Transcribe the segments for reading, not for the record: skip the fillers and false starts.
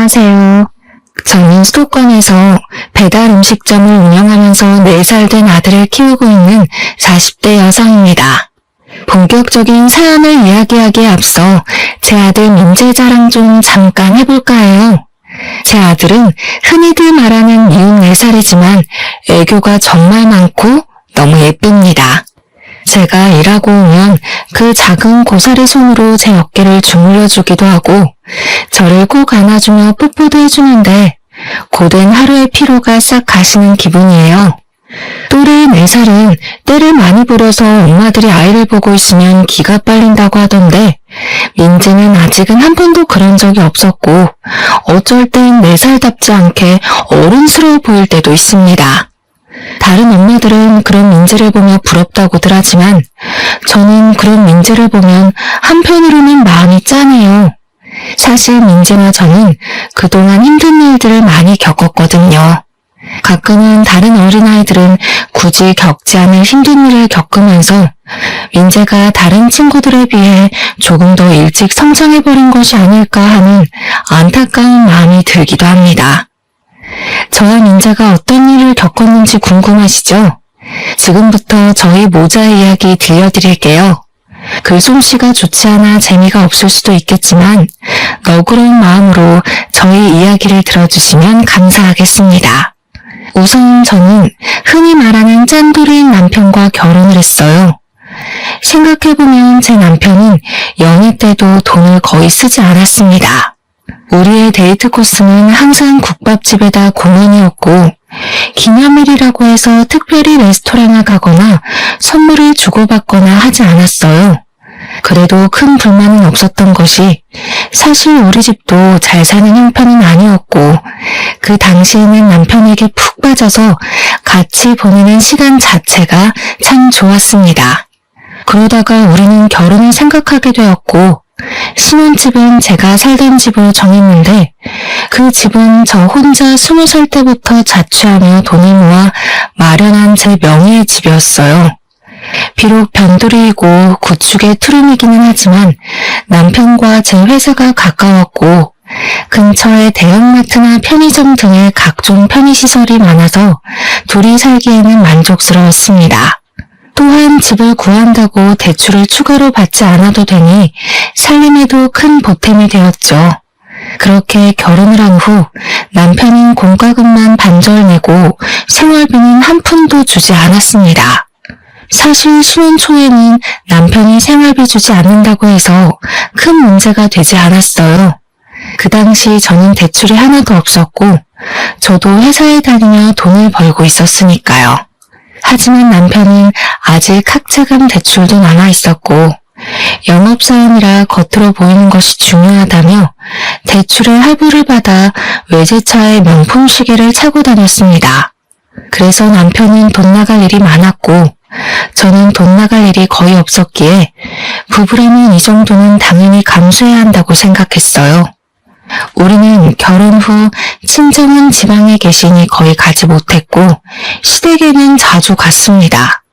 안녕하세요. 저는 수도권에서 배달 음식점을 운영하면서 4살 된 아들을 키우고 있는 40대 여성입니다. 본격적인 사연을 이야기하기에 앞서 제 아들 민재 자랑 좀 잠깐 해볼까 해요. 제 아들은 흔히들 말하는 미운 4살이지만 애교가 정말 많고 너무 예쁩니다. 제가 일하고 오면 그 작은 고사리 손으로 제 어깨를 주물러주기도 하고 저를 꼭 안아주며 뽀뽀도 해주는데 고된 하루의 피로가 싹 가시는 기분이에요. 또래 4살은 때를 많이 부려서 엄마들이 아이를 보고 있으면 기가 빨린다고 하던데 민재는 아직은 한 번도 그런 적이 없었고 어쩔 땐 4살답지 않게 어른스러워 보일 때도 있습니다. 다른 엄마들은 그런 민재를 보며 부럽다고들 하지만 저는 그런 민재를 보면 한편으로는 마음이 짠해요. 사실 민재와 저는 그동안 힘든 일들을 많이 겪었거든요. 가끔은 다른 어린아이들은 굳이 겪지 않을 힘든 일을 겪으면서 민재가 다른 친구들에 비해 조금 더 일찍 성장해버린 것이 아닐까 하는 안타까운 마음이 들기도 합니다. 저와 민재가 어떤 일을 겪었는지 궁금하시죠? 지금부터 저희 모자의 이야기 들려드릴게요. 글솜씨가 좋지 않아 재미가 없을 수도 있겠지만 너그러운 마음으로 저희 이야기를 들어주시면 감사하겠습니다. 우선 저는 흔히 말하는 짠돌이인 남편과 결혼을 했어요. 생각해보면 제 남편은 연애 때도 돈을 거의 쓰지 않았습니다. 우리의 데이트 코스는 항상 국밥집에다 공원이었고 기념일이라고 해서 특별히 레스토랑을 가거나 선물을 주고받거나 하지 않았어요. 그래도 큰 불만은 없었던 것이 사실 우리 집도 잘 사는 형편은 아니었고 그 당시에는 남편에게 푹 빠져서 같이 보내는 시간 자체가 참 좋았습니다. 그러다가 우리는 결혼을 생각하게 되었고 신혼집은 제가 살던 집으로 정했는데 그 집은 저 혼자 20살 때부터 자취하며 돈을 모아 마련한 제 명의의 집이었어요. 비록 변두리이고 구축의 투룸이기는 하지만 남편과 제 회사가 가까웠고 근처에 대형마트나 편의점 등의 각종 편의시설이 많아서 둘이 살기에는 만족스러웠습니다. 또한 집을 구한다고 대출을 추가로 받지 않아도 되니 살림에도 큰 보탬이 되었죠. 그렇게 결혼을 한 후 남편은 공과금만 반절 내고 생활비는 한 푼도 주지 않았습니다. 사실 신혼 초에는 남편이 생활비 주지 않는다고 해서 큰 문제가 되지 않았어요. 그 당시 저는 대출이 하나도 없었고 저도 회사에 다니며 돈을 벌고 있었으니까요. 하지만 남편은 아직 학자금 대출도 남아있었고 영업사원이라 겉으로 보이는 것이 중요하다며 대출의 할부를 받아 외제차의 명품 시계를 차고 다녔습니다. 그래서 남편은 돈 나갈 일이 많았고 저는 돈 나갈 일이 거의 없었기에 부부라면 이 정도는 당연히 감수해야 한다고 생각했어요. 우리는 결혼 후 친정은 지방에 계시니 거의 가지 못했고 시댁에는 자주 갔습니다.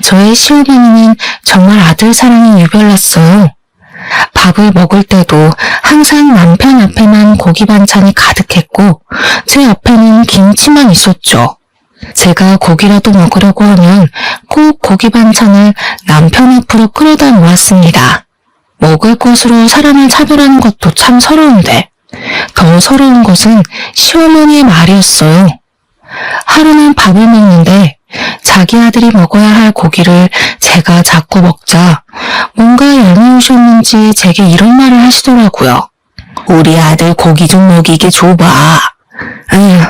저의 시어머니는 정말 아들 사랑이 유별났어요. 밥을 먹을 때도 항상 남편 앞에만 고기 반찬이 가득했고 제 앞에는 김치만 있었죠. 제가 고기라도 먹으려고 하면 꼭 고기 반찬을 남편 앞으로 끌어다 놓았습니다. 먹을 것으로 사람을 차별하는 것도 참 서러운데 더 서러운 것은 시어머니의 말이었어요. 하루는 밥을 먹는데 자기 아들이 먹어야 할 고기를 제가 자꾸 먹자 뭔가 얄미우셨는지 제게 이런 말을 하시더라고요. 우리 아들 고기 좀 먹이게 줘봐. 아휴,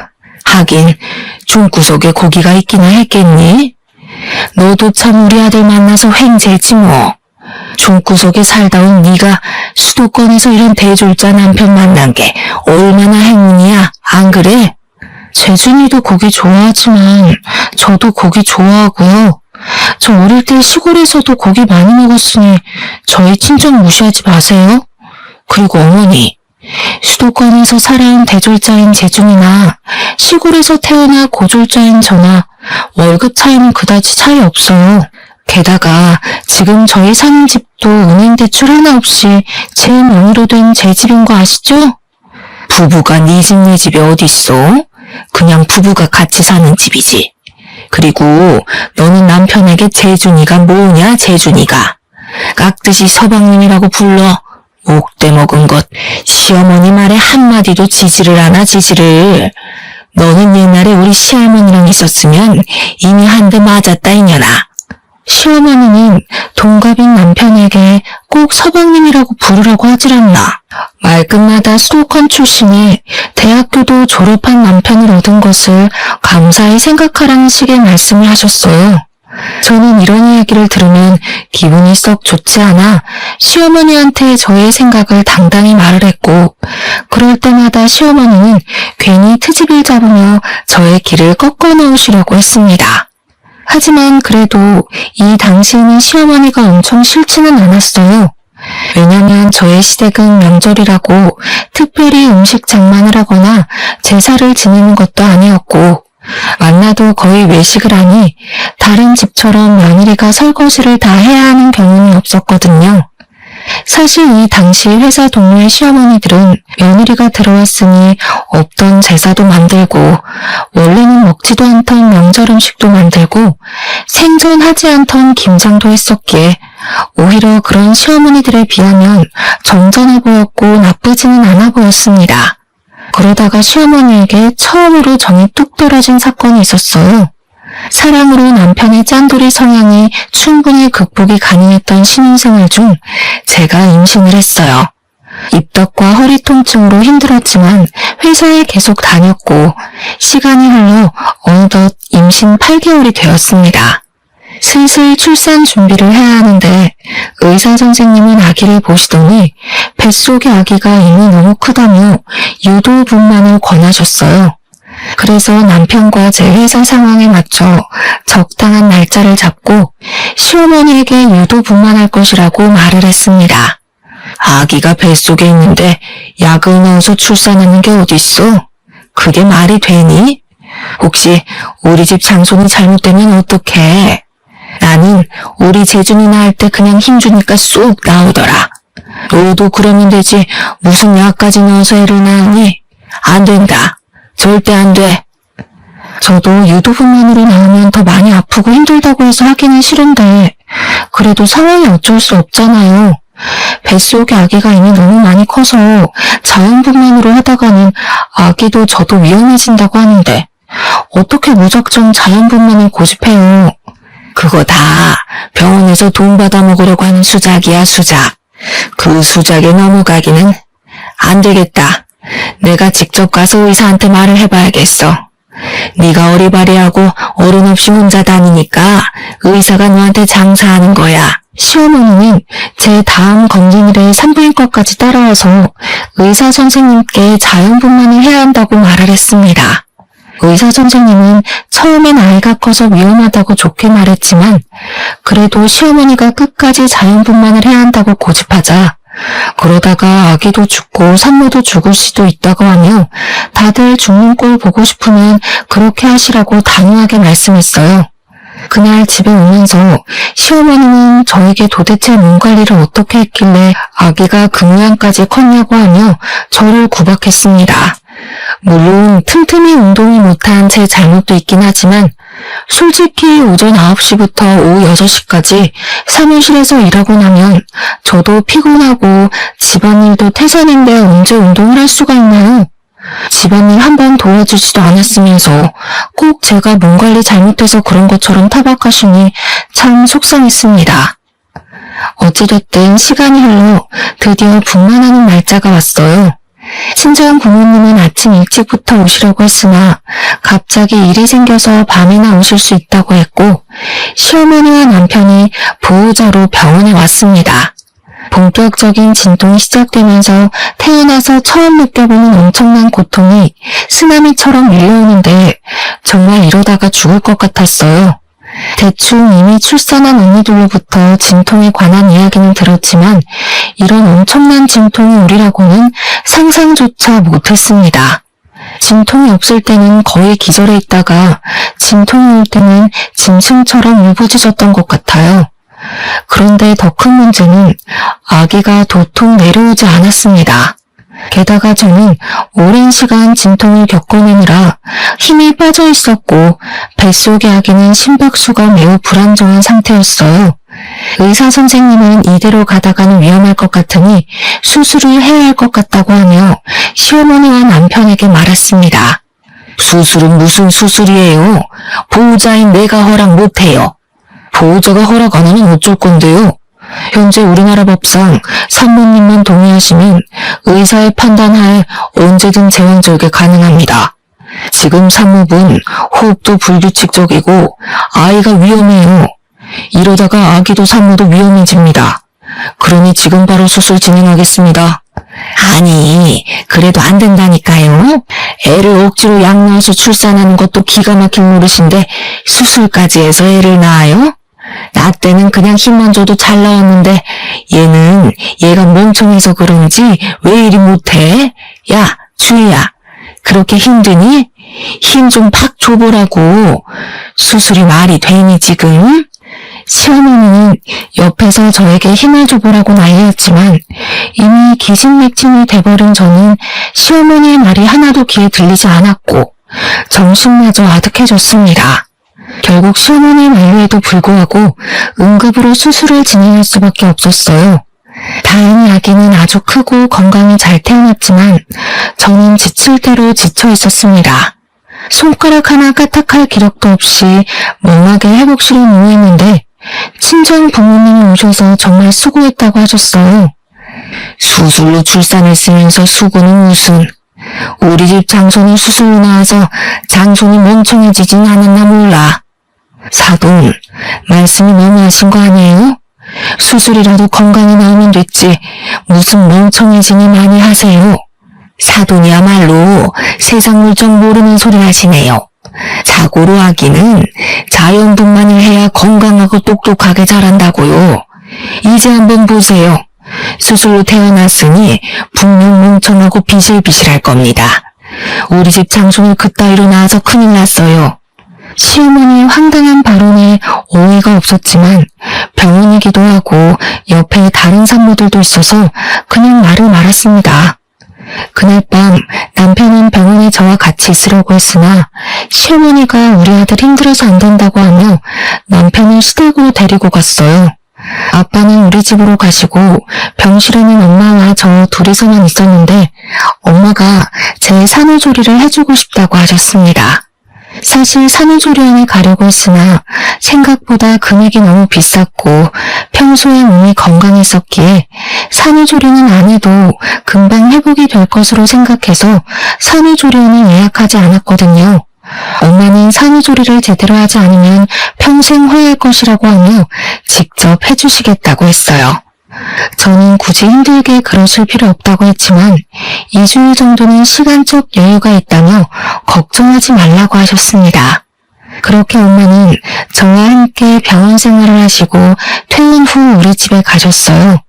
하긴 중구석에 고기가 있기나 했겠니? 너도 참 우리 아들 만나서 횡재지 뭐. 중구석에 살다 온 네가 수도권에서 이런 대졸자 남편 만난 게 얼마나 행운이야, 안 그래? 재준이도 고기 좋아하지만 저도 고기 좋아하고요. 저 어릴 때 시골에서도 고기 많이 먹었으니 저희 친정 무시하지 마세요. 그리고 어머니, 수도권에서 살아온 대졸자인 재준이나 시골에서 태어나 고졸자인 저나 월급 차이는 그다지 차이 없어요. 게다가 지금 저희 사는 집도 은행 대출 하나 없이 제 명의로 된 제 집인 거 아시죠? 부부가 네 집 내 집이 어딨어? 그냥 부부가 같이 사는 집이지. 그리고 너는 남편에게 재준이가 뭐냐, 재준이가. 깍듯이 서방님이라고 불러. 옥대 먹은 것. 시어머니 말에 한마디도 지지를 않아, 지지를. 너는 옛날에 우리 시할머니랑 있었으면 이미 한 대 맞았다, 이년아. 시어머니는 동갑인 남편에게 꼭 서방님이라고 부르라고 하질 않나. 말끝마다 수도권 출신의 대학교도 졸업한 남편을 얻은 것을 감사히 생각하라는 식의 말씀을 하셨어요. 저는 이런 이야기를 들으면 기분이 썩 좋지 않아 시어머니한테 저의 생각을 당당히 말을 했고, 그럴 때마다 시어머니는 괜히 트집을 잡으며 저의 길을 꺾어 놓으시려고 했습니다. 하지만 그래도 이 당시에는 시어머니가 엄청 싫지는 않았어요. 왜냐면 저의 시댁은 명절이라고 특별히 음식 장만을 하거나 제사를 지내는 것도 아니었고, 만나도 거의 외식을 하니 다른 집처럼 며느리가 설거지를 다 해야 하는 경우는 없었거든요. 사실 이 당시 회사 동료의 시어머니들은 며느리가 들어왔으니 없던 제사도 만들고, 원래는 먹지도 않던 명절 음식도 만들고, 생전하지 않던 김장도 했었기에 오히려 그런 시어머니들에 비하면 정전해 보였고 나쁘지는 않아 보였습니다. 그러다가 시어머니에게 처음으로 정이 뚝 떨어진 사건이 있었어요. 사랑으로 남편의 짠돌이 성향이 충분히 극복이 가능했던 신혼생활 중 제가 임신을 했어요. 입덧과 허리 통증으로 힘들었지만 회사에 계속 다녔고, 시간이 흘러 어느덧 임신 8개월이 되었습니다. 슬슬 출산 준비를 해야 하는데 의사 선생님은 아기를 보시더니 뱃속의 아기가 이미 너무 크다며 유도분만을 권하셨어요. 그래서 남편과 제 회사 상황에 맞춰 적당한 날짜를 잡고 시어머니에게 유도분만할 것이라고 말을 했습니다. 아기가 뱃속에 있는데 약을 넣어서 출산하는 게 어딨어? 그게 말이 되니? 혹시 우리 집 장손이 잘못되면 어떡해? 나는 우리 재준이 낳을 때 그냥 힘주니까 쏙 나오더라. 너도 그러면 되지 무슨 약까지 넣어서 애를 낳으니? 안 된다. 절대 안 돼. 저도 유도분만으로 낳으면 더 많이 아프고 힘들다고 해서 하기는 싫은데 그래도 상황이 어쩔 수 없잖아요. 뱃속에 아기가 이미 너무 많이 커서 자연분만으로 하다가는 아기도 저도 위험해진다고 하는데 어떻게 무작정 자연분만을 고집해요. 그거 다 병원에서 돈 받아 먹으려고 하는 수작이야, 수작. 그 수작에 넘어가기는 안 되겠다. 내가 직접 가서 의사한테 말을 해봐야겠어. 네가 어리바리하고 어른 없이 혼자 다니니까 의사가 너한테 장사하는 거야. 시어머니는 제 다음 검진일에 산부인과까지 따라와서 의사 선생님께 자연분만을 해야 한다고 말을 했습니다. 의사 선생님은 처음엔 아이가 커서 위험하다고 좋게 말했지만 그래도 시어머니가 끝까지 자연분만을 해야 한다고 고집하자 그러다가 아기도 죽고 산모도 죽을 수도 있다고 하며 다들 죽는 꼴 보고 싶으면 그렇게 하시라고 단호하게 말씀했어요. 그날 집에 오면서 시어머니는 저에게 도대체 몸 관리를 어떻게 했길래 아기가 그 모양까지 컸냐고 하며 저를 구박했습니다. 물론 틈틈이 운동이 못한 제 잘못도 있긴 하지만 솔직히 오전 9시부터 오후 6시까지 사무실에서 일하고 나면 저도 피곤하고 집안일도 태산인데 언제 운동을 할 수가 있나요? 집안일 한 번 도와주지도 않았으면서 꼭 제가 몸 관리 잘못해서 그런 것처럼 타박하시니 참 속상했습니다. 어찌됐든 시간이 흘러 드디어 분만하는 날짜가 왔어요. 친정 부모님은 아침 일찍부터 오시려고 했으나 갑자기 일이 생겨서 밤에나 오실 수 있다고 했고 시어머니와 남편이 보호자로 병원에 왔습니다. 본격적인 진통이 시작되면서 태어나서 처음 느껴보는 엄청난 고통이 쓰나미처럼 밀려오는데 정말 이러다가 죽을 것 같았어요. 대충 이미 출산한 언니들로부터 진통에 관한 이야기는 들었지만 이런 엄청난 진통이 오리라고는 상상조차 못했습니다. 진통이 없을 때는 거의 기절해 있다가 진통이 올 때는 짐승처럼 울부짖었던 것 같아요. 그런데 더 큰 문제는 아기가 도통 내려오지 않았습니다. 게다가 저는 오랜 시간 진통을 겪어내느라 힘이 빠져 있었고 뱃속의 아기는 심박수가 매우 불안정한 상태였어요. 의사 선생님은 이대로 가다가는 위험할 것 같으니 수술을 해야 할 것 같다고 하며 시어머니와 남편에게 말했습니다. 수술은 무슨 수술이에요? 보호자인 내가 허락 못해요. 보호자가 허락 안 하면 어쩔 건데요? 현재 우리나라 법상 산모님만 동의하시면 의사의 판단하에 언제든 제왕절개 가능합니다. 지금 산모분 호흡도 불규칙적이고 아이가 위험해요. 이러다가 아기도 산모도 위험해집니다. 그러니 지금 바로 수술 진행하겠습니다. 아니, 그래도 안 된다니까요. 애를 억지로 양로해서 출산하는 것도 기가 막힐 노릇인데 수술까지 해서 애를 낳아요? 나 때는 그냥 힘만 줘도 잘 나왔는데 얘가 멍청해서 그런지 왜 이리 못해? 야, 주희야, 그렇게 힘드니? 힘 좀 팍 줘보라고. 수술이 말이 되니 지금? 시어머니는 옆에서 저에게 힘을 줘보라고 난리였지만 이미 기진맥진이 돼버린 저는 시어머니의 말이 하나도 귀에 들리지 않았고 정신마저 아득해졌습니다. 결국 시어머니의 말로에도 불구하고 응급으로 수술을 진행할 수밖에 없었어요. 다행히 아기는 아주 크고 건강히 잘 태어났지만 저는 지칠 대로 지쳐 있었습니다. 손가락 하나 까딱할 기력도 없이 멍하게 회복실에 누워있는데 친정 부모님이 오셔서 정말 수고했다고 하셨어요. 수술로 출산했으면서 수고는 무슨. 우리 집 장손이 수술로 나와서 장손이 멍청해지진 않았나 몰라. 사돈, 말씀이 너무하신 거 아니에요? 수술이라도 건강히 나오면 됐지 무슨 멍청해지니 많이 하세요. 사돈이야말로 세상 물정 모르는 소리 하시네요. 자고로 아기는 자연분만을 해야 건강하고 똑똑하게 자란다고요. 이제 한번 보세요. 수술로 태어났으니 분명 멍청하고 비실비실할 겁니다. 우리 집 장손을 그따위로 낳아서 큰일 났어요. 시어머니의 황당한 발언에 어이가 없었지만 병원이기도 하고 옆에 다른 산모들도 있어서 그냥 말을 말았습니다. 그날 밤 남편은 병원에 저와 같이 있으려고 했으나 시어머니가 우리 아들 힘들어서 안 된다고 하며 남편을 시댁으로 데리고 갔어요. 아빠는 우리 집으로 가시고 병실에는 엄마와 저 둘이서만 있었는데 엄마가 제 산후조리를 해주고 싶다고 하셨습니다. 사실 산후조리원에 가려고 했으나 생각보다 금액이 너무 비쌌고 평소에 몸이 건강했었기에 산후조리는 안 해도 금방 회복이 될 것으로 생각해서 산후조리원을 예약하지 않았거든요. 엄마는 산후조리를 제대로 하지 않으면 평생 후회할 것이라고 하며 직접 해주시겠다고 했어요. 저는 굳이 힘들게 그러실 필요 없다고 했지만 2주일 정도는 시간적 여유가 있다며 걱정하지 말라고 하셨습니다. 그렇게 엄마는 저와 함께 병원 생활을 하시고 퇴원 후 우리 집에 가셨어요.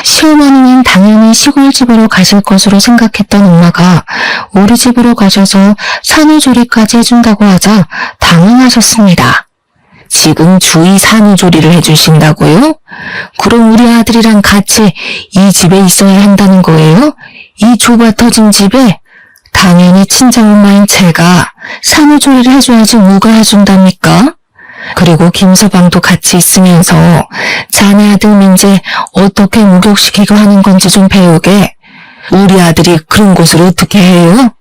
시어머니는 당연히 시골집으로 가실 것으로 생각했던 엄마가 우리 집으로 가셔서 산후조리까지 해준다고 하자 당황하셨습니다. 지금 주의 산후조리를 해주신다고요? 그럼 우리 아들이랑 같이 이 집에 있어야 한다는 거예요? 이 좁아 터진 집에? 당연히 친정엄마인 제가 산후조리를 해줘야지 누가 해준답니까? 그리고 김서방도 같이 있으면서 자네 아들 민재 어떻게 목욕시키고 하는 건지 좀 배우게. 우리 아들이 그런 곳을 어떻게 해요?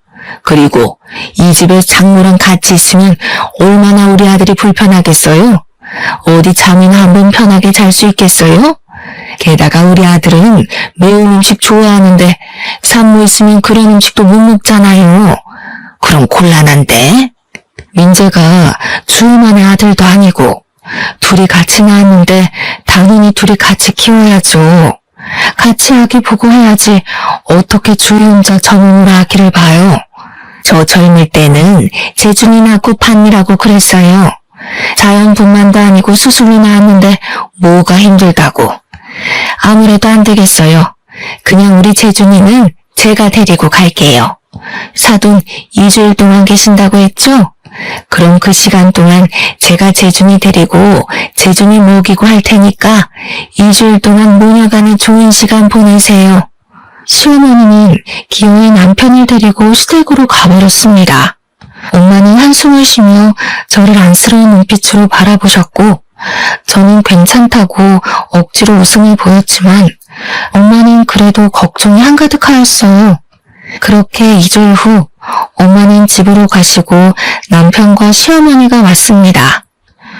그리고 이 집에 장모랑 같이 있으면 얼마나 우리 아들이 불편하겠어요? 어디 잠이나 한번 편하게 잘 수 있겠어요? 게다가 우리 아들은 매운 음식 좋아하는데 산모 있으면 그런 음식도 못 먹잖아요. 그럼 곤란한데? 민재가 주우만의 아들도 아니고 둘이 같이 낳았는데 당연히 둘이 같이 키워야죠. 같이 아기 보고 해야지 어떻게 주희 혼자 저 몸으로 아기를 봐요. 저 젊을 때는 재준이 낳고 판이라고 그랬어요. 자연분만도 아니고 수술로 낳았는데 뭐가 힘들다고. 아무래도 안 되겠어요. 그냥 우리 재준이는 제가 데리고 갈게요. 사돈 2주일 동안 계신다고 했죠? 그럼 그 시간 동안 제가 재준이 데리고 재준이 먹이고 할 테니까 2주일 동안 모녀간에 좋은 시간 보내세요. 시어머니는 기어이 남편을 데리고 시댁으로 가버렸습니다. 엄마는 한숨을 쉬며 저를 안쓰러운 눈빛으로 바라보셨고 저는 괜찮다고 억지로 웃음을 보였지만 엄마는 그래도 걱정이 한가득하였어요. 그렇게 2주일 후 엄마는 집으로 가시고 남편과 시어머니가 왔습니다.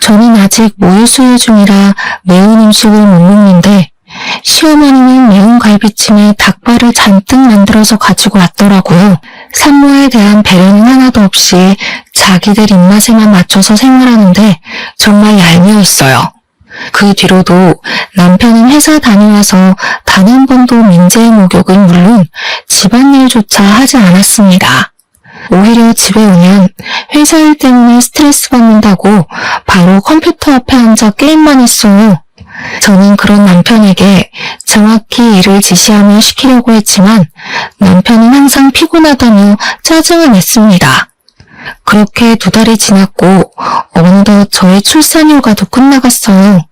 저는 아직 모유수유 중이라 매운 음식을 못 먹는데 시어머니는 매운 갈비찜에 닭발을 잔뜩 만들어서 가지고 왔더라고요. 산모에 대한 배려는 하나도 없이 자기들 입맛에만 맞춰서 생활하는데 정말 얄미웠어요. 그 뒤로도 남편은 회사 다녀와서 단 한 번도 민재의 목욕은 물론 집안일조차 하지 않았습니다. 오히려 집에 오면 회사 일 때문에 스트레스 받는다고 바로 컴퓨터 앞에 앉아 게임만 했어요. 저는 그런 남편에게 정확히 일을 지시하며 시키려고 했지만 남편은 항상 피곤하다며 짜증을 냈습니다. 그렇게 2달이 지났고 어느덧 저의 출산 휴가도 끝나갔어요.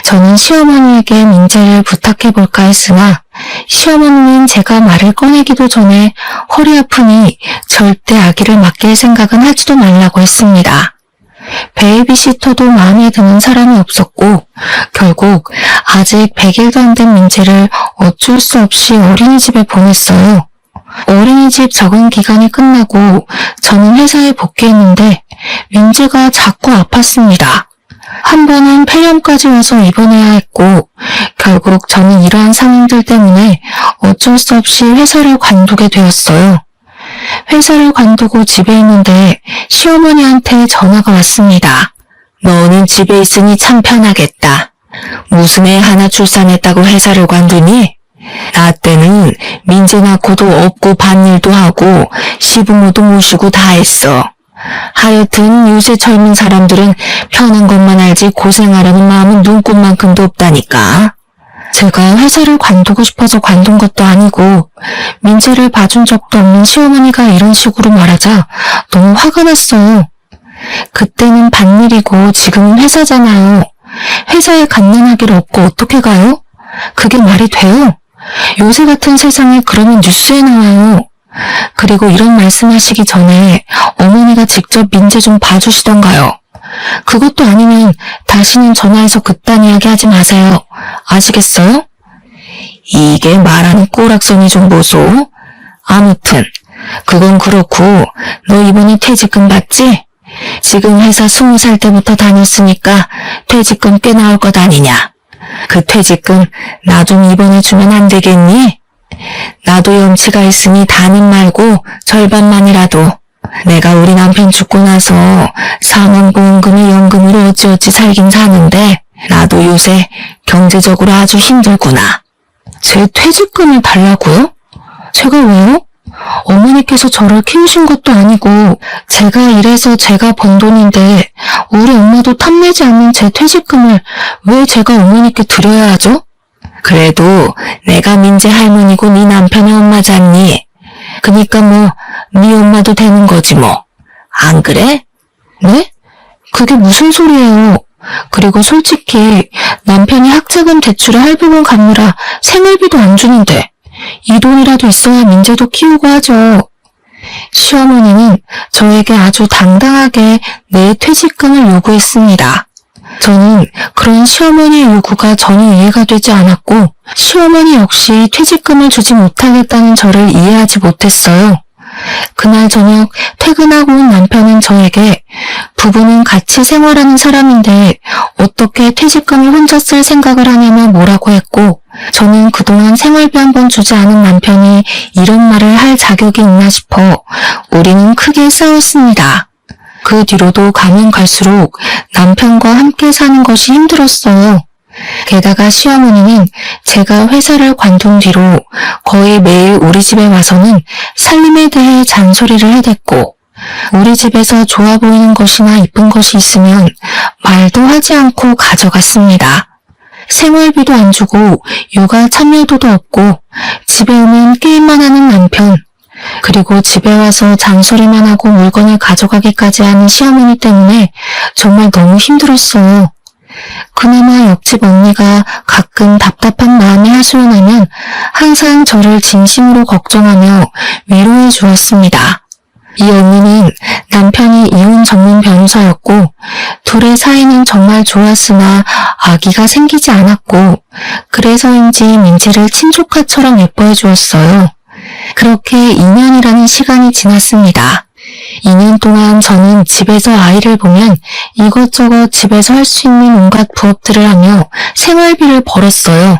저는 시어머니에게 민재를 부탁해볼까 했으나 시어머니는 제가 말을 꺼내기도 전에 허리 아프니 절대 아기를 맡길 생각은 하지도 말라고 했습니다. 베이비시터도 마음에 드는 사람이 없었고 결국 아직 100일도 안 된 민재를 어쩔 수 없이 어린이집에 보냈어요. 어린이집 적응 기간이 끝나고 저는 회사에 복귀했는데 민재가 자꾸 아팠습니다. 한 번은 폐렴까지 와서 입원해야 했고 결국 저는 이러한 상황들 때문에 어쩔 수 없이 회사를 관두게 되었어요. 회사를 관두고 집에 있는데 시어머니한테 전화가 왔습니다. 너는 집에 있으니 참 편하겠다. 무슨 애 하나 출산했다고 회사를 관두니? 나 때는 민재 낳고도 업고 밭일도 하고 시부모도 모시고 다 했어. 하여튼 요새 젊은 사람들은 편한 것만 알지 고생하려는 마음은 눈꽃만큼도 없다니까. 제가 회사를 관두고 싶어서 관둔 것도 아니고 민재를 봐준 적도 없는 시어머니가 이런 식으로 말하자 너무 화가 났어요. 그때는 밭일이고 지금은 회사잖아요. 회사에 갓난아기를 업고 어떻게 가요? 그게 말이 돼요? 요새 같은 세상에 그러면 뉴스에 나와요. 그리고 이런 말씀하시기 전에 어머니가 직접 민재 좀 봐주시던가요. 그것도 아니면 다시는 전화해서 그딴 이야기 하지 마세요. 아시겠어요? 이게 말하는 꼬락선이 좀 보소. 아무튼 그건 그렇고 너 이번에 퇴직금 받지? 지금 회사 20살 때부터 다녔으니까 퇴직금 꽤 나올 것 아니냐. 그 퇴직금 나 좀 이번에 주면 안 되겠니? 나도 염치가 있으니 다는 말고 절반만이라도. 내가 우리 남편 죽고 나서 사망보험금을 연금으로 어찌어찌 살긴 사는데 나도 요새 경제적으로 아주 힘들구나. 제 퇴직금을 달라고요? 제가 왜요? 어머니께서 저를 키우신 것도 아니고 제가 일해서 제가 번 돈인데 우리 엄마도 탐내지 않는 제 퇴직금을 왜 제가 어머니께 드려야 하죠? 그래도 내가 민재 할머니고 네 남편의 엄마잖니. 그니까 뭐 네 엄마도 되는 거지 뭐. 안 그래? 네? 그게 무슨 소리예요. 그리고 솔직히 남편이 학자금 대출에 할부금 갚느라 생활비도 안 주는데 이 돈이라도 있어야 민재도 키우고 하죠. 시어머니는 저에게 아주 당당하게 내 퇴직금을 요구했습니다. 저는 그런 시어머니의 요구가 전혀 이해가 되지 않았고 시어머니 역시 퇴직금을 주지 못하겠다는 저를 이해하지 못했어요. 그날 저녁 퇴근하고 온 남편은 저에게 부부는 같이 생활하는 사람인데 어떻게 퇴직금을 혼자 쓸 생각을 하냐며 뭐라고 했고 저는 그동안 생활비 한 번 주지 않은 남편이 이런 말을 할 자격이 있나 싶어 우리는 크게 싸웠습니다. 그 뒤로도 가면 갈수록 남편과 함께 사는 것이 힘들었어요. 게다가 시어머니는 제가 회사를 관둔 뒤로 거의 매일 우리 집에 와서는 살림에 대해 잔소리를 해댔고 우리 집에서 좋아 보이는 것이나 이쁜 것이 있으면 말도 하지 않고 가져갔습니다. 생활비도 안 주고 육아 참여도도 없고 집에 오면 게임만 하는 남편, 그리고 집에 와서 잔소리만 하고 물건을 가져가기까지 하는 시어머니 때문에 정말 너무 힘들었어요. 그나마 옆집 언니가 가끔 답답한 마음이 하소연하면 항상 저를 진심으로 걱정하며 위로해 주었습니다. 이 언니는 남편이 이혼 전문 변호사였고 둘의 사이는 정말 좋았으나 아기가 생기지 않았고 그래서인지 민지를 친조카처럼 예뻐해 주었어요. 그렇게 2년이라는 시간이 지났습니다. 2년 동안 저는 집에서 아이를 보면 이것저것 집에서 할 수 있는 온갖 부업들을 하며 생활비를 벌었어요.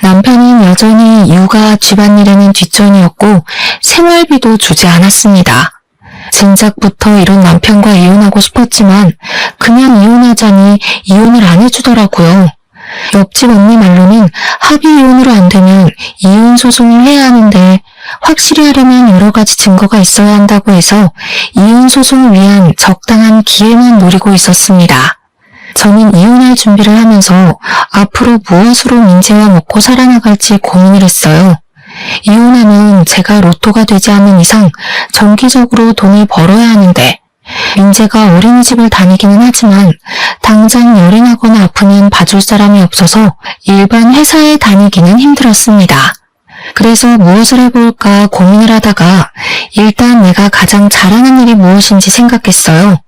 남편은 여전히 육아 집안일에는 뒷전이었고 생활비도 주지 않았습니다. 진작부터 이런 남편과 이혼하고 싶었지만 그냥 이혼하자니 이혼을 안 해주더라고요. 옆집 언니 말로는 합의 이혼으로 안 되면 이혼 소송을 해야 하는데 확실히 하려면 여러 가지 증거가 있어야 한다고 해서 이혼 소송을 위한 적당한 기회만 노리고 있었습니다. 저는 이혼할 준비를 하면서 앞으로 무엇으로 민재와 먹고 살아나갈지 고민을 했어요. 이혼하면 제가 로또가 되지 않는 이상 정기적으로 돈을 벌어야 하는데 민재가 어린이집을 다니기는 하지만 당장 열이 나거나 아프면 봐줄 사람이 없어서 일반 회사에 다니기는 힘들었습니다. 그래서 무엇을 해볼까 고민을 하다가 일단 내가 가장 잘하는 일이 무엇인지 생각했어요.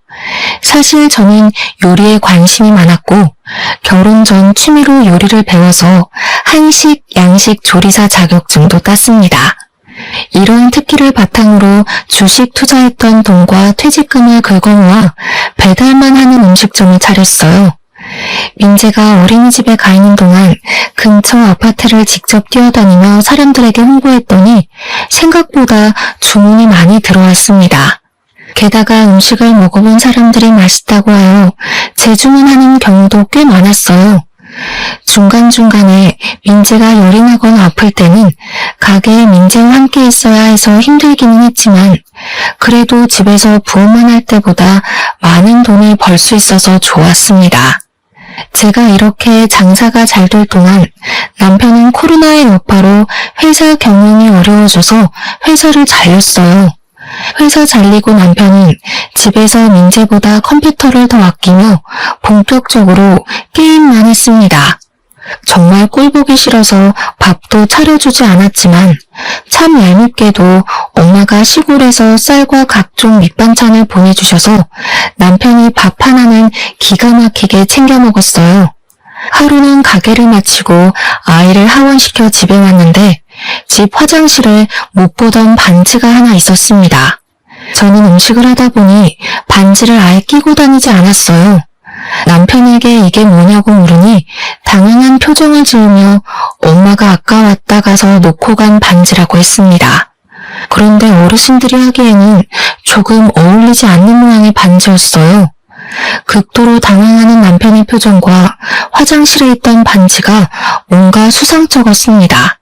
사실 저는 요리에 관심이 많았고 결혼 전 취미로 요리를 배워서 한식, 양식 조리사 자격증도 땄습니다. 이런 특기를 바탕으로 주식 투자했던 돈과 퇴직금을 긁어모아 배달만 하는 음식점을 차렸어요. 민재가 어린이집에 가 있는 동안 근처 아파트를 직접 뛰어다니며 사람들에게 홍보했더니 생각보다 주문이 많이 들어왔습니다. 게다가 음식을 먹어본 사람들이 맛있다고 하여 재주문하는 경우도 꽤 많았어요. 중간중간에 민재가 열이 나거나 아플 때는 가게에 민재와 함께 있어야 해서 힘들기는 했지만 그래도 집에서 부업만 할 때보다 많은 돈을 벌 수 있어서 좋았습니다. 제가 이렇게 장사가 잘 될 동안 남편은 코로나의 여파로 회사 경영이 어려워져서 회사를 잘렸어요. 회사 잘리고 남편은 집에서 민재보다 컴퓨터를 더 아끼며 본격적으로 게임만 했습니다. 정말 꼴보기 싫어서 밥도 차려주지 않았지만 참 얄밉게도 엄마가 시골에서 쌀과 각종 밑반찬을 보내주셔서 남편이 밥 하나는 기가 막히게 챙겨 먹었어요. 하루는 가게를 마치고 아이를 하원시켜 집에 왔는데 집 화장실에 못 보던 반지가 하나 있었습니다. 저는 음식을 하다 보니 반지를 아예 끼고 다니지 않았어요. 남편에게 이게 뭐냐고 물으니 당황한 표정을 지으며 엄마가 아까 왔다 가서 놓고 간 반지라고 했습니다. 그런데 어르신들이 하기에는 조금 어울리지 않는 모양의 반지였어요. 극도로 당황하는 남편의 표정과 화장실에 있던 반지가 뭔가 수상쩍었습니다.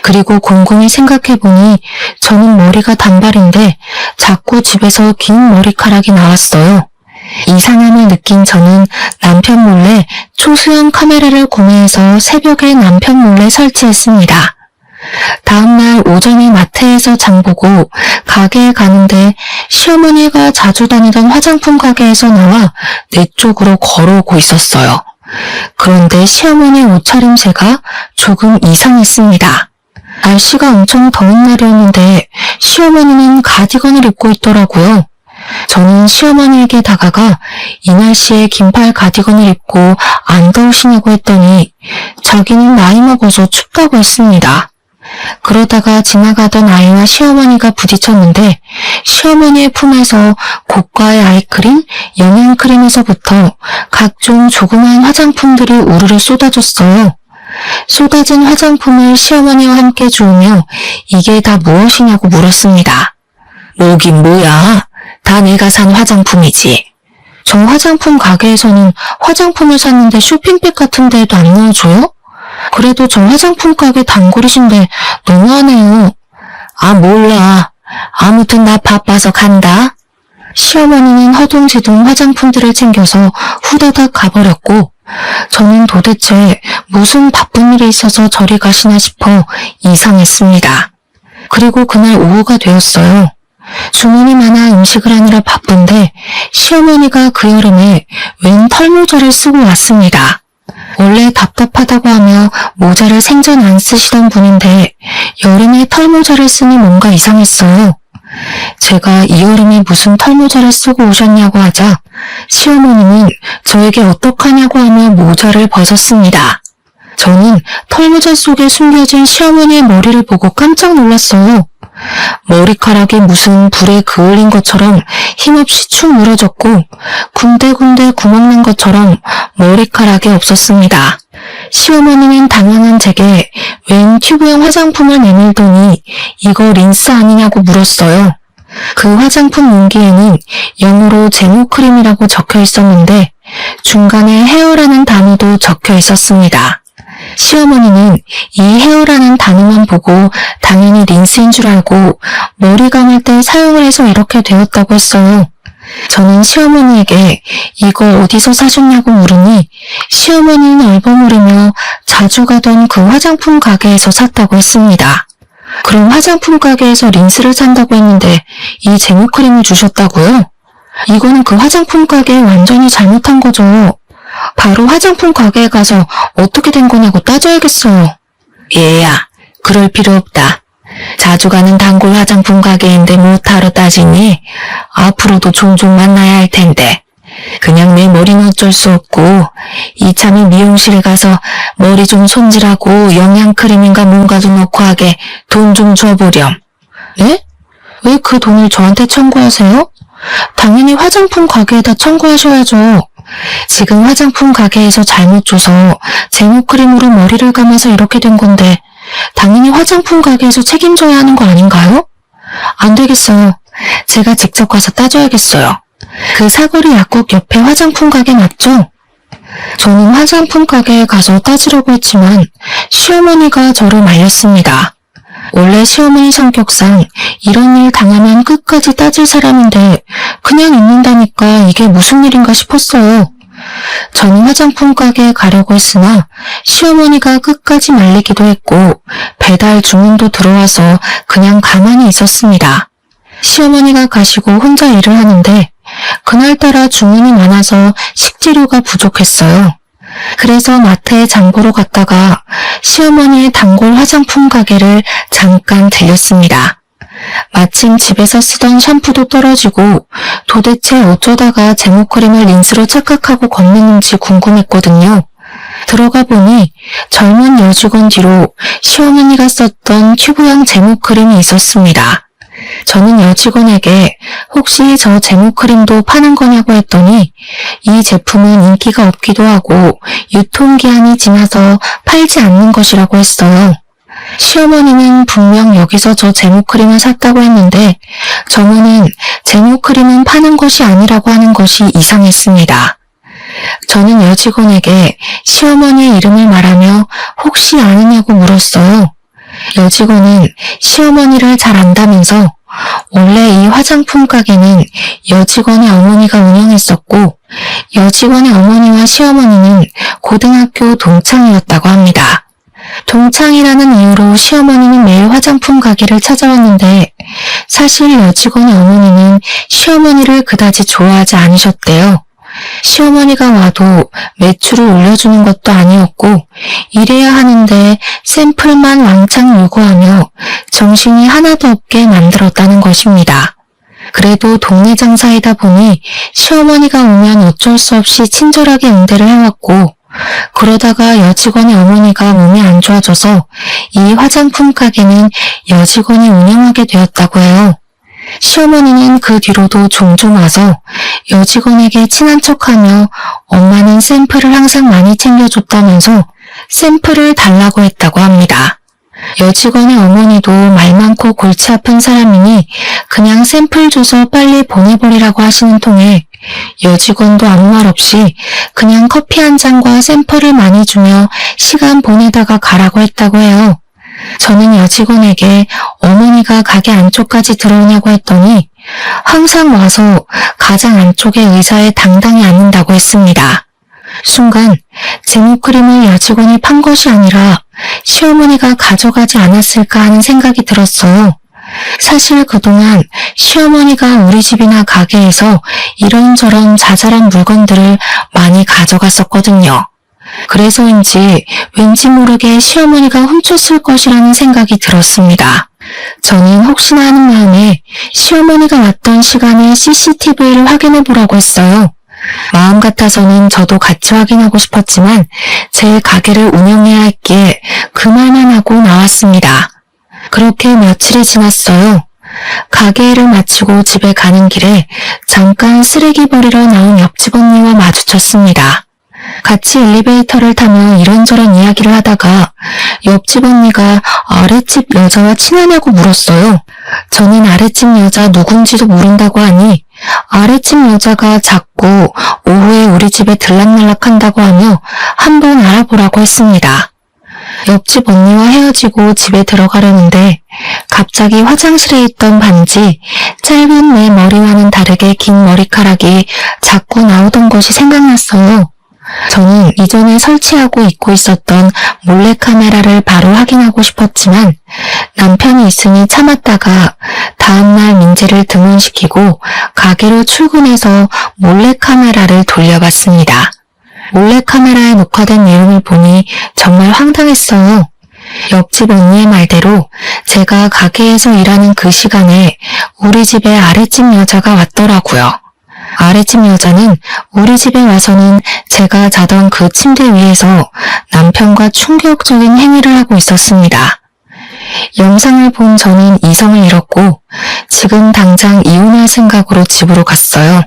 그리고 곰곰이 생각해보니 저는 머리가 단발인데 자꾸 집에서 긴 머리카락이 나왔어요. 이상함을 느낀 저는 남편 몰래 초소형 카메라를 구매해서 새벽에 남편 몰래 설치했습니다. 다음날 오전에 마트에서 장보고 가게에 가는데 시어머니가 자주 다니던 화장품 가게에서 나와 내 쪽으로 걸어오고 있었어요. 그런데 시어머니 옷차림새가 조금 이상했습니다. 날씨가 엄청 더운 날이었는데 시어머니는 가디건을 입고 있더라고요. 저는 시어머니에게 다가가 이 날씨에 긴팔 가디건을 입고 안 더우시냐고 했더니 자기는 나이 먹어서 춥다고 했습니다. 그러다가 지나가던 아이와 시어머니가 부딪혔는데 시어머니의 품에서 고가의 아이크림, 영양크림에서부터 각종 조그만 화장품들이 우르르 쏟아졌어요. 쏟아진 화장품을 시어머니와 함께 주우며 이게 다 무엇이냐고 물었습니다. 뭐긴 뭐야? 다 내가 산 화장품이지. 저 화장품 가게에서는 화장품을 샀는데 쇼핑백 같은 데에도 안 넣어줘요? 그래도 저 화장품 가게 단골이신데 너무하네요. 아 몰라. 아무튼 나 바빠서 간다. 시어머니는 허둥지둥 화장품들을 챙겨서 후다닥 가버렸고 저는 도대체 무슨 바쁜 일이 있어서 저리 가시나 싶어 이상했습니다. 그리고 그날 오후가 되었어요. 주문이 많아 음식을 하느라 바쁜데 시어머니가 그 여름에 웬 털모자를 쓰고 왔습니다. 원래 답답하다고 하며 모자를 생전 안 쓰시던 분인데 여름에 털모자를 쓰니 뭔가 이상했어요. 제가 이 여름에 무슨 털모자를 쓰고 오셨냐고 하자 시어머니는 저에게 어떡하냐고 하며 모자를 벗었습니다. 저는 털모자 속에 숨겨진 시어머니의 머리를 보고 깜짝 놀랐어요. 머리카락이 무슨 불에 그을린 것처럼 힘없이 축 늘어졌고 군데군데 구멍난 것처럼 머리카락이 없었습니다. 시어머니는 당황한 제게 웬 튜브형 화장품을 내밀더니 이거 린스 아니냐고 물었어요. 그 화장품 용기에는 영어로 제모크림이라고 적혀 있었는데 중간에 헤어라는 단어도 적혀 있었습니다. 시어머니는 이 헤어라는 단어만 보고 당연히 린스인 줄 알고 머리 감을 때 사용을 해서 이렇게 되었다고 했어요. 저는 시어머니에게 이거 어디서 사셨냐고 물으니 시어머니는 얼버무리며 자주 가던 그 화장품 가게에서 샀다고 했습니다. 그럼 화장품 가게에서 린스를 산다고 했는데 이 제모크림을 주셨다고요? 이거는 그 화장품 가게에 완전히 잘못한 거죠. 바로 화장품 가게에 가서 어떻게 된 거냐고 따져야겠어요. 얘야, 그럴 필요 없다. 자주 가는 단골 화장품 가게인데 못하러 따지니 앞으로도 종종 만나야 할 텐데 그냥 내 머리는 어쩔 수 없고 이참에 미용실에 가서 머리 좀 손질하고 영양크림인가 뭔가 좀 넣고 하게 돈 좀 줘보렴. 네? 왜 그 돈을 저한테 청구하세요? 당연히 화장품 가게에다 청구하셔야죠. 지금 화장품 가게에서 잘못 줘서 제모크림으로 머리를 감아서 이렇게 된 건데 당연히 화장품 가게에서 책임져야 하는 거 아닌가요? 안 되겠어요. 제가 직접 가서 따져야겠어요. 그 사거리 약국 옆에 화장품 가게 맞죠? 저는 화장품 가게에 가서 따지려고 했지만 시어머니가 저를 말렸습니다. 원래 시어머니 성격상 이런 일 당하면 끝까지 따질 사람인데 그냥 있는다니까 이게 무슨 일인가 싶었어요. 저는 화장품 가게에 가려고 했으나 시어머니가 끝까지 말리기도 했고 배달 주문도 들어와서 그냥 가만히 있었습니다. 시어머니가 가시고 혼자 일을 하는데 그날따라 주문이 많아서 식재료가 부족했어요. 그래서 마트에 장 보러 갔다가 시어머니의 단골 화장품 가게를 잠깐 들렸습니다. 마침 집에서 쓰던 샴푸도 떨어지고 도대체 어쩌다가 제모크림을 린스로 착각하고 건네는지 궁금했거든요. 들어가 보니 젊은 여직원 뒤로 시어머니가 썼던 튜브형 제모크림이 있었습니다. 저는 여직원에게 혹시 저 제모크림도 파는 거냐고 했더니 이 제품은 인기가 없기도 하고 유통기한이 지나서 팔지 않는 것이라고 했어요. 시어머니는 분명 여기서 저 제모크림을 샀다고 했는데 저는 제모크림은 파는 것이 아니라고 하는 것이 이상했습니다. 저는 여직원에게 시어머니의 이름을 말하며 혹시 아느냐고 물었어요. 여직원은 시어머니를 잘 안다면서 원래 이 화장품 가게는 여직원의 어머니가 운영했었고 여직원의 어머니와 시어머니는 고등학교 동창이었다고 합니다. 동창이라는 이유로 시어머니는 매일 화장품 가게를 찾아왔는데 사실 여직원의 어머니는 시어머니를 그다지 좋아하지 않으셨대요. 시어머니가 와도 매출을 올려주는 것도 아니었고 이래야 하는데 샘플만 왕창 요구하며 정신이 하나도 없게 만들었다는 것입니다. 그래도 동네 장사이다 보니 시어머니가 오면 어쩔 수 없이 친절하게 응대를 해왔고 그러다가 여직원의 어머니가 몸이 안 좋아져서 이 화장품 가게는 여직원이 운영하게 되었다고 해요. 시어머니는 그 뒤로도 종종 와서 여직원에게 친한 척하며 엄마는 샘플을 항상 많이 챙겨줬다면서 샘플을 달라고 했다고 합니다. 여직원의 어머니도 말 많고 골치 아픈 사람이니 그냥 샘플 줘서 빨리 보내버리라고 하시는 통에 여직원도 아무 말 없이 그냥 커피 한 잔과 샘플을 많이 주며 시간 보내다가 가라고 했다고 해요. 저는 여직원에게 어머니가 가게 안쪽까지 들어오냐고 했더니 항상 와서 가장 안쪽의 의자에 당당히 앉는다고 했습니다. 순간 제모크림을 여직원이 판 것이 아니라 시어머니가 가져가지 않았을까 하는 생각이 들었어요. 사실 그동안 시어머니가 우리 집이나 가게에서 이런저런 자잘한 물건들을 많이 가져갔었거든요. 그래서인지 왠지 모르게 시어머니가 훔쳤을 것이라는 생각이 들었습니다. 저는 혹시나 하는 마음에 시어머니가 왔던 시간에 CCTV를 확인해 보라고 했어요. 마음 같아서는 저도 같이 확인하고 싶었지만 제 가게를 운영해야 했기에 그 말만 하고 나왔습니다. 그렇게 며칠이 지났어요. 가게 일을 마치고 집에 가는 길에 잠깐 쓰레기 버리러 나온 옆집 언니와 마주쳤습니다. 같이 엘리베이터를 타며 이런저런 이야기를 하다가 옆집 언니가 아랫집 여자와 친하냐고 물었어요. 저는 아랫집 여자 누군지도 모른다고 하니 아랫집 여자가 자꾸 오후에 우리 집에 들락날락한다고 하며 한번 알아보라고 했습니다. 옆집 언니와 헤어지고 집에 들어가려는데 갑자기 화장실에 있던 반지, 짧은 내 머리와는 다르게 긴 머리카락이 자꾸 나오던 것이 생각났어요. 저는 이전에 설치하고 입고 있었던 몰래카메라를 바로 확인하고 싶었지만 남편이 있으니 참았다가 다음날 민재를 등원시키고 가게로 출근해서 몰래카메라를 돌려봤습니다. 몰래카메라에 녹화된 내용을 보니 정말 황당했어요. 옆집 언니의 말대로 제가 가게에서 일하는 그 시간에 우리 집에 아랫집 여자가 왔더라고요. 아랫집 여자는 우리 집에 와서는 제가 자던 그 침대 위에서 남편과 충격적인 행위를 하고 있었습니다. 영상을 본 저는 이성을 잃었고 지금 당장 이혼할 생각으로 집으로 갔어요.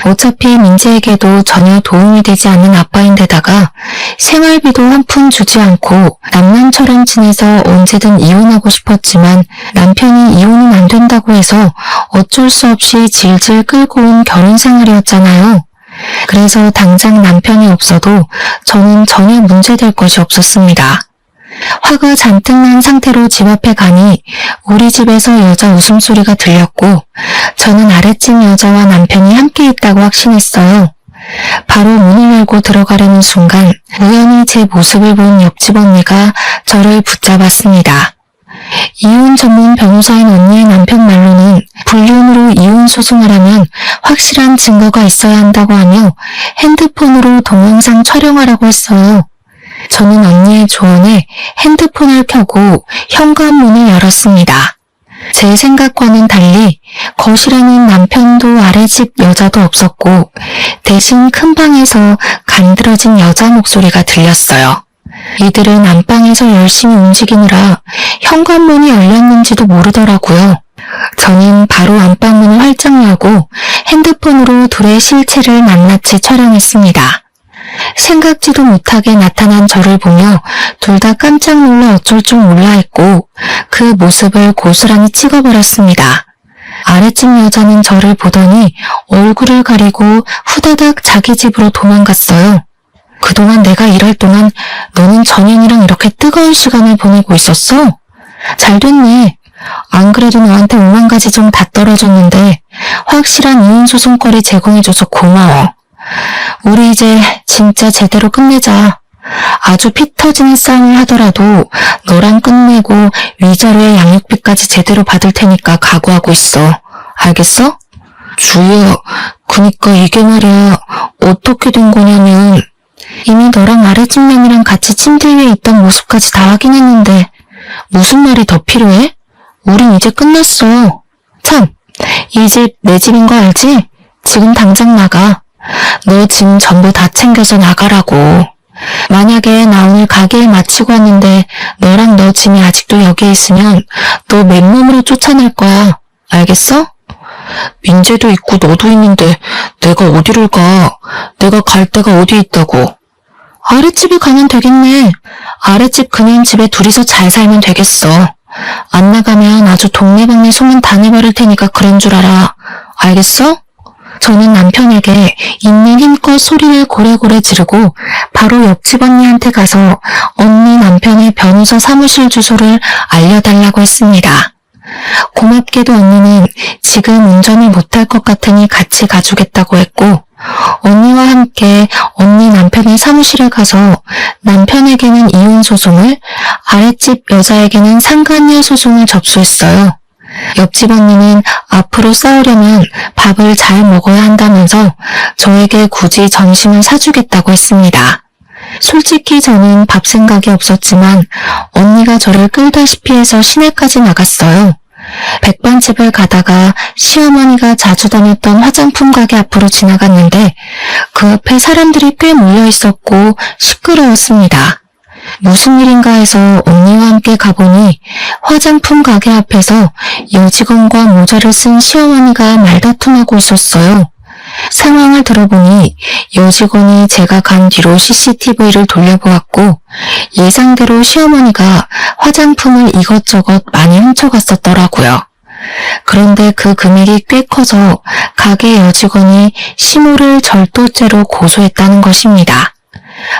어차피 민재에게도 전혀 도움이 되지 않는 아빠인데다가 생활비도 한 푼 주지 않고 남남처럼 지내서 언제든 이혼하고 싶었지만 남편이 이혼은 안 된다고 해서 어쩔 수 없이 질질 끌고 온 결혼 생활이었잖아요. 그래서 당장 남편이 없어도 저는 전혀 문제될 것이 없었습니다. 화가 잔뜩 난 상태로 집 앞에 가니 우리 집에서 여자 웃음소리가 들렸고 저는 아랫집 여자와 남편이 함께 있다고 확신했어요. 바로 문을 열고 들어가려는 순간 우연히 제 모습을 본 옆집 언니가 저를 붙잡았습니다. 이혼 전문 변호사인 언니의 남편 말로는 불륜으로 이혼 소송을 하면 확실한 증거가 있어야 한다고 하며 핸드폰으로 동영상 촬영하라고 했어요. 저는 언니의 조언에 핸드폰을 켜고 현관문을 열었습니다. 제 생각과는 달리 거실에는 남편도 아랫집 여자도 없었고 대신 큰 방에서 간드러진 여자 목소리가 들렸어요. 이들은 안방에서 열심히 움직이느라 현관문이 열렸는지도 모르더라고요. 저는 바로 안방문을 활짝 열고 핸드폰으로 둘의 실체를 낱낱이 촬영했습니다. 생각지도 못하게 나타난 저를 보며 둘 다 깜짝 놀라 어쩔 줄 몰라 했고 그 모습을 고스란히 찍어버렸습니다. 아랫집 여자는 저를 보더니 얼굴을 가리고 후다닥 자기 집으로 도망갔어요. 그동안 내가 일할 동안 너는 전현이랑 이렇게 뜨거운 시간을 보내고 있었어? 잘 됐네. 안 그래도 너한테 5만 가지 좀 다 떨어졌는데 확실한 이혼 소송거리 제공해줘서 고마워. 우리 이제 진짜 제대로 끝내자. 아주 피 터지는 싸움을 하더라도 너랑 끝내고 위자료에 양육비까지 제대로 받을 테니까 각오하고 있어. 알겠어? 주희야, 그니까 이게 말이야. 어떻게 된 거냐면 이미 너랑 아랫집 남이랑 같이 침대 위에 있던 모습까지 다 확인했는데 무슨 말이 더 필요해? 우린 이제 끝났어. 참, 이 집 내 집인 거 알지? 지금 당장 나가. 너 짐 전부 다 챙겨서 나가라고. 만약에 나 오늘 가게 일 마치고 왔는데 너랑 너 짐이 아직도 여기에 있으면 너 맨몸으로 쫓아낼 거야. 알겠어? 민재도 있고 너도 있는데 내가 어디를 가? 내가 갈 데가 어디 있다고? 아랫집에 가면 되겠네. 아랫집 그냥 집에 둘이서 잘 살면 되겠어. 안 나가면 아주 동네방네 소문 다 내버릴 테니까 그런 줄 알아. 알겠어? 저는 남편에게 있는 힘껏 소리를 고래고래 지르고 바로 옆집 언니한테 가서 언니 남편의 변호사 사무실 주소를 알려달라고 했습니다. 고맙게도 언니는 지금 운전을 못할 것 같으니 같이 가주겠다고 했고 언니와 함께 언니 남편의 사무실에 가서 남편에게는 이혼 소송을, 아랫집 여자에게는 상간녀 소송을 접수했어요. 옆집 언니는 앞으로 싸우려면 밥을 잘 먹어야 한다면서 저에게 굳이 점심을 사주겠다고 했습니다. 솔직히 저는 밥 생각이 없었지만 언니가 저를 끌다시피 해서 시내까지 나갔어요. 백반집을 가다가 시어머니가 자주 다녔던 화장품 가게 앞으로 지나갔는데 그 앞에 사람들이 꽤 몰려 있었고 시끄러웠습니다. 무슨 일인가 해서 언니와 함께 가보니 화장품 가게 앞에서 여직원과 모자를 쓴 시어머니가 말다툼하고 있었어요. 상황을 들어보니 여직원이 제가 간 뒤로 CCTV를 돌려보았고 예상대로 시어머니가 화장품을 이것저것 많이 훔쳐갔었더라고요. 그런데 그 금액이 꽤 커서 가게 여직원이 시모를 절도죄로 고소했다는 것입니다.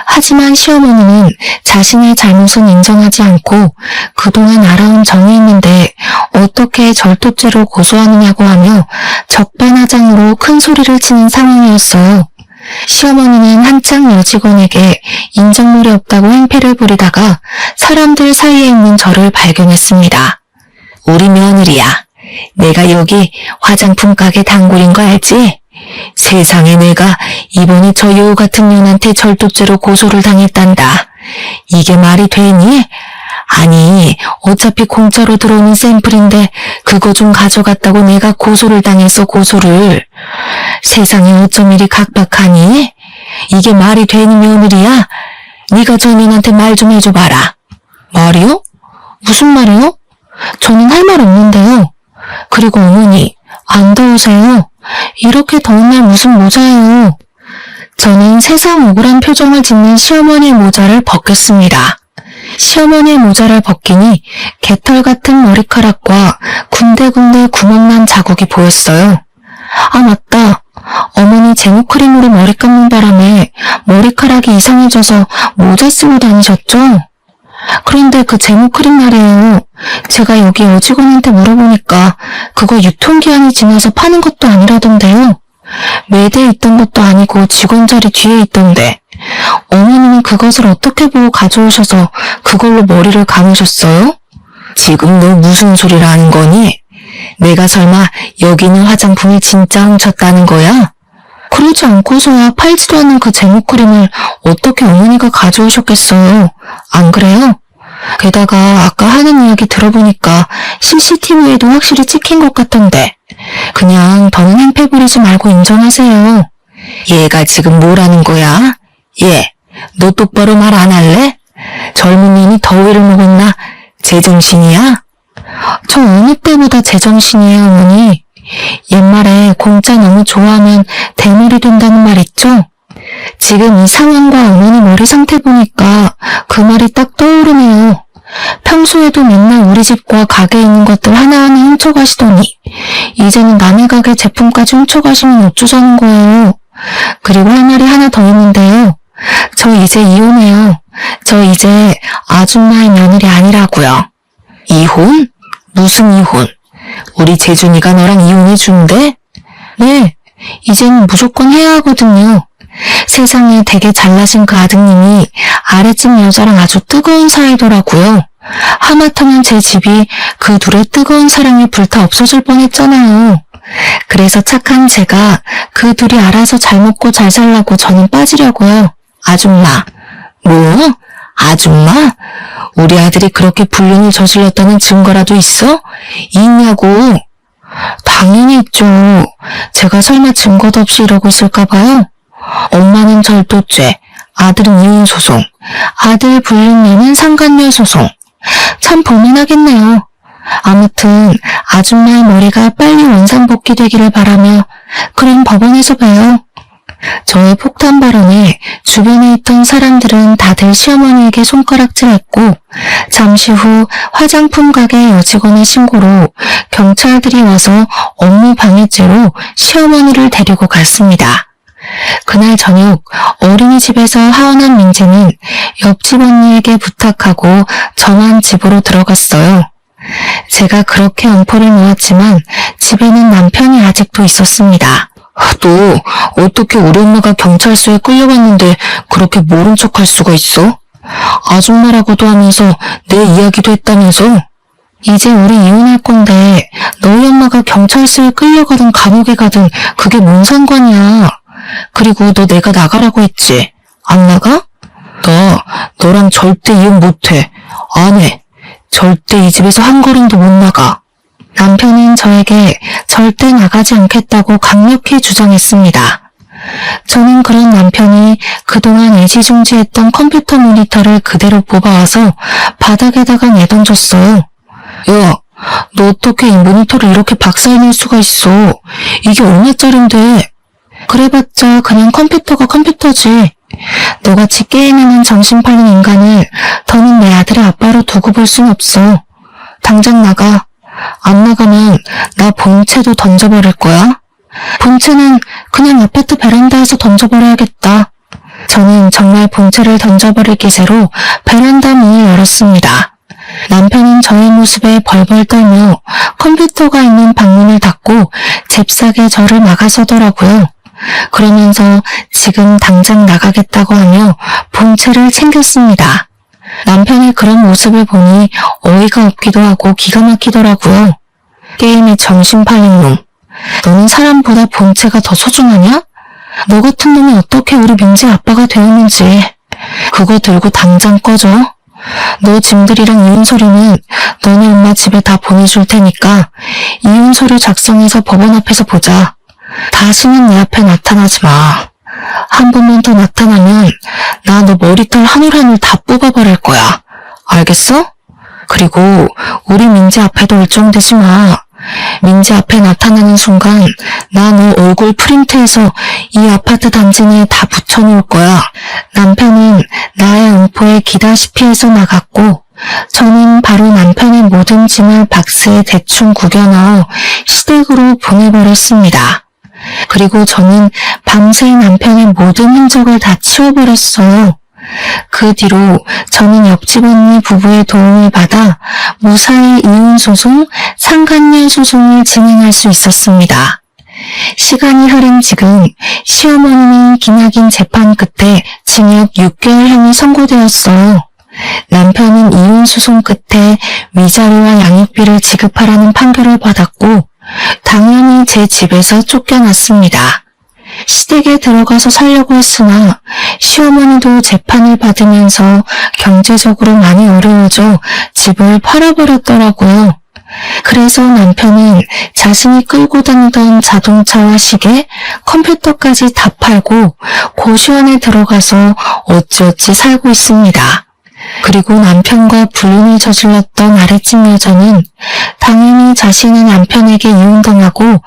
하지만 시어머니는 자신의 잘못은 인정하지 않고 그동안 알아온 정이 있는데 어떻게 절도죄로 고소하느냐고 하며 적반하장으로 큰 소리를 치는 상황이었어요. 시어머니는 한창 여직원에게 인정물이 없다고 행패를 부리다가 사람들 사이에 있는 저를 발견했습니다. 우리 며느리야. 내가 여기 화장품 가게 단골인 거 알지? 세상에 내가 이번에 저 여우 같은 년한테 절도죄로 고소를 당했단다. 이게 말이 되니? 아니, 어차피 공짜로 들어오는 샘플인데 그거 좀 가져갔다고 내가 고소를 당했어, 고소를. 세상에 어쩜 이리 각박하니? 이게 말이 되니 며느리야? 네가 저 년한테 말 좀 해줘봐라. 말이요? 무슨 말이요? 저는 할 말 없는데요. 그리고 어머니, 안 더우세요? 이렇게 더운 날 무슨 모자예요? 저는 세상 억울한 표정을 짓는 시어머니의 모자를 벗겼습니다. 시어머니의 모자를 벗기니 개털 같은 머리카락과 군데군데 구멍난 자국이 보였어요. 아 맞다. 어머니 제모크림으로 머리 감는 바람에 머리카락이 이상해져서 모자 쓰고 다니셨죠? 그런데 그 제모크림 말이에요. 제가 여기 여직원한테 물어보니까 그거 유통기한이 지나서 파는 것도 아니라던데요. 매대에 있던 것도 아니고 직원 자리 뒤에 있던데 어머니는 그것을 어떻게 보고 가져오셔서 그걸로 머리를 감으셨어요? 지금 너 무슨 소리를 하는 거니? 내가 설마 여기 있는 화장품을 진짜 훔쳤다는 거야? 그러지 않고서야 팔지도 않는 그 제모크림을 어떻게 어머니가 가져오셨겠어요? 안 그래요? 게다가 아까 하는 이야기 들어보니까 CCTV에도 확실히 찍힌 것 같던데 그냥 더는 행패 부리지 말고 인정하세요. 얘가 지금 뭐라는 거야? 얘, 너 똑바로 말 안 할래? 젊은 년이 더위를 먹었나? 제정신이야? 저 어느 때보다 제정신이에요, 어머니. 옛말에 공짜 너무 좋아하면 대물이 된다는 말 있죠? 지금 이 상황과 어머니 머리 상태 보니까 그 말이 딱 떠오르네요. 평소에도 맨날 우리 집과 가게에 있는 것들 하나하나 훔쳐가시더니 이제는 남의 가게 제품까지 훔쳐가시면 어쩌자는 거예요. 그리고 할 말이 하나 더 있는데요. 저 이제 이혼해요. 저 이제 아줌마의 며느리 아니라고요. 이혼? 무슨 이혼? 우리 재준이가 너랑 이혼해준대? 네, 이제는 무조건 해야 하거든요. 세상에 되게 잘나신 그 아드님이 아랫집 여자랑 아주 뜨거운 사이더라고요. 하마터면 제 집이 그 둘의 뜨거운 사랑에 불타 없어질 뻔했잖아요. 그래서 착한 제가 그 둘이 알아서 잘 먹고 잘 살라고 저는 빠지려고요. 아줌마. 뭐? 아줌마? 우리 아들이 그렇게 불륜을 저질렀다는 증거라도 있어? 있냐고. 당연히 있죠. 제가 설마 증거도 없이 이러고 있을까봐요. 엄마는 절도죄, 아들은 이혼소송, 아들 불륜녀는 상간녀 소송. 참 고민하겠네요. 아무튼 아줌마의 머리가 빨리 원상복귀되기를 바라며 그럼 법원에서 봬요. 저의 폭탄 발언에 주변에 있던 사람들은 다들 시어머니에게 손가락질했고 잠시 후 화장품 가게 여직원의 신고로 경찰들이 와서 업무 방해죄로 시어머니를 데리고 갔습니다. 그날 저녁 어린이집에서 하원한 민지는 옆집 언니에게 부탁하고 저만 집으로 들어갔어요. 제가 그렇게 엄포를 놓았지만 집에는 남편이 아직도 있었습니다. 너 어떻게 우리 엄마가 경찰서에 끌려갔는데 그렇게 모른 척할 수가 있어? 아줌마라고도 하면서 내 이야기도 했다면서? 이제 우리 이혼할 건데 너희 엄마가 경찰서에 끌려가든 감옥에 가든 그게 뭔 상관이야. 그리고 너 내가 나가라고 했지? 안 나가? 너랑 절대 이혼 못해. 안 해. 절대 이 집에서 한 걸음도 못 나가. 남편은 저에게 절대 나가지 않겠다고 강력히 주장했습니다. 저는 그런 남편이 그동안 애지중지했던 컴퓨터 모니터를 그대로 뽑아와서 바닥에다가 내던졌어요. 야, 너 어떻게 이 모니터를 이렇게 박살낼 수가 있어? 이게 얼마짜린데? 그래봤자 그냥 컴퓨터가 컴퓨터지. 너같이 게임에만 정신 팔린 인간을 더는 내 아들의 아빠로 두고 볼 순 없어. 당장 나가. 안 나가면 나 본체도 던져버릴 거야. 본체는 그냥 아파트 베란다에서 던져버려야겠다. 저는 정말 본체를 던져버릴 기세로 베란다 문을 열었습니다. 남편은 저의 모습에 벌벌 떨며 컴퓨터가 있는 방문을 닫고 잽싸게 저를 막아서더라고요. 그러면서 지금 당장 나가겠다고 하며 본체를 챙겼습니다. 남편의 그런 모습을 보니 어이가 없기도 하고 기가 막히더라고요. 게임에 정신 팔린 놈. 너는 사람보다 본체가 더 소중하냐? 너 같은 놈이 어떻게 우리 민지 아빠가 되었는지. 그거 들고 당장 꺼져. 너 짐들이랑 이혼서류는 너네 엄마 집에 다 보내줄 테니까 이혼서류 작성해서 법원 앞에서 보자. 다시는 내 앞에 나타나지 마. 한 번만 더 나타나면 나 너 머리털 한 올 한 올 다 뽑아버릴 거야. 알겠어? 그리고 우리 민지 앞에도 얼쩡대지 마. 민지 앞에 나타나는 순간 나 너 얼굴 프린트해서 이 아파트 단지 내에 다 붙여놓을 거야. 남편은 나의 음포에 기다시피 해서 나갔고 저는 바로 남편의 모든 짐을 박스에 대충 구겨 넣어 시댁으로 보내버렸습니다. 그리고 저는 밤새 남편의 모든 흔적을 다 치워버렸어요. 그 뒤로 저는 옆집 언니 부부의 도움을 받아 무사히 이혼소송, 상간녀 소송을 진행할 수 있었습니다. 시간이 흐른 지금 시어머니는 기나긴 재판 끝에 징역 6개월형이 선고되었어요. 남편은 이혼소송 끝에 위자료와 양육비를 지급하라는 판결을 받았고 당연히 제 집에서 쫓겨났습니다. 시댁에 들어가서 살려고 했으나 시어머니도 재판을 받으면서 경제적으로 많이 어려워져 집을 팔아버렸더라고요. 그래서 남편은 자신이 끌고 다니던 자동차와 시계, 컴퓨터까지 다 팔고 고시원에 들어가서 어찌어찌 살고 있습니다. 그리고 남편과 불륜을 저질렀던 아랫집 여자는 당연히 자신의 남편에게 이혼당하고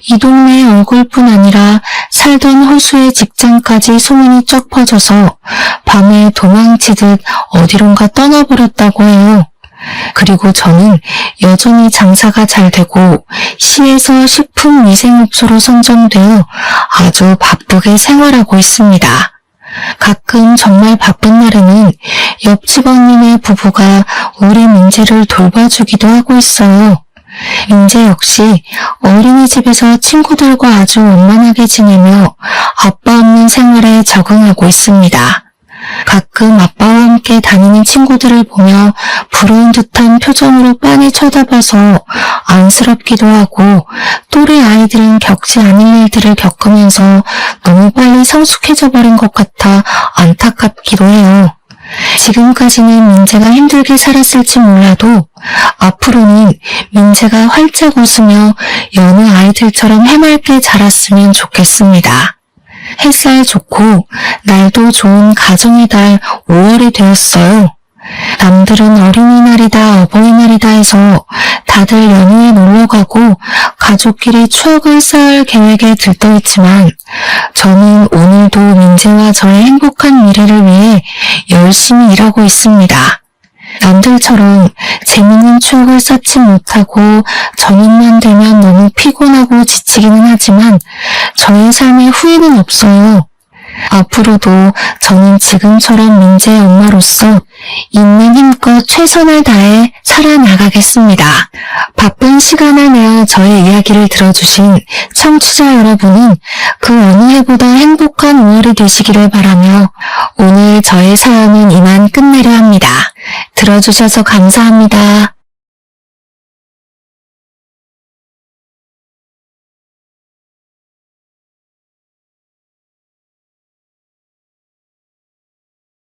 이 동네 얼굴뿐 아니라 살던 호수의 직장까지 소문이 쩍 퍼져서 밤에 도망치듯 어디론가 떠나버렸다고 해요. 그리고 저는 여전히 장사가 잘 되고 시에서 식품위생업소로 선정되어 아주 바쁘게 생활하고 있습니다. 가끔 정말 바쁜 날에는 옆집 언니네 부부가 우리 민지를 돌봐주기도 하고 있어요. 민지 역시 어린이집에서 친구들과 아주 원만하게 지내며 아빠 없는 생활에 적응하고 있습니다. 가끔 아빠와 함께 다니는 친구들을 보며 부러운 듯한 표정으로 빤히 쳐다봐서 안쓰럽기도 하고 또래 아이들은 겪지 않을 일들을 겪으면서 너무 빨리 성숙해져 버린 것 같아 안타깝기도 해요. 지금까지는 민재가 힘들게 살았을지 몰라도 앞으로는 민재가 활짝 웃으며 여느 아이들처럼 해맑게 자랐으면 좋겠습니다. 햇살 좋고 날도 좋은 가정의 달 5월이 되었어요. 남들은 어린이날이다 어버이날이다 해서 다들 연휴에 놀러가고 가족끼리 추억을 쌓을 계획에 들떠있지만 저는 오늘도 민재와 저의 행복한 미래를 위해 열심히 일하고 있습니다. 남들처럼 재밌는 추억을 쌓지 못하고 저녁만 되면 너무 피곤하고 지치기는 하지만 저의 삶에 후회는 없어요. 앞으로도 저는 지금처럼 민재의 엄마로서 있는 힘껏 최선을 다해 살아나가겠습니다. 바쁜 시간을 내어 저의 이야기를 들어주신 청취자 여러분은 그 어느 해보다 행복한 5월이 되시기를 바라며 오늘 저의 사연은 이만 끝내려 합니다. 들어주셔서 감사합니다.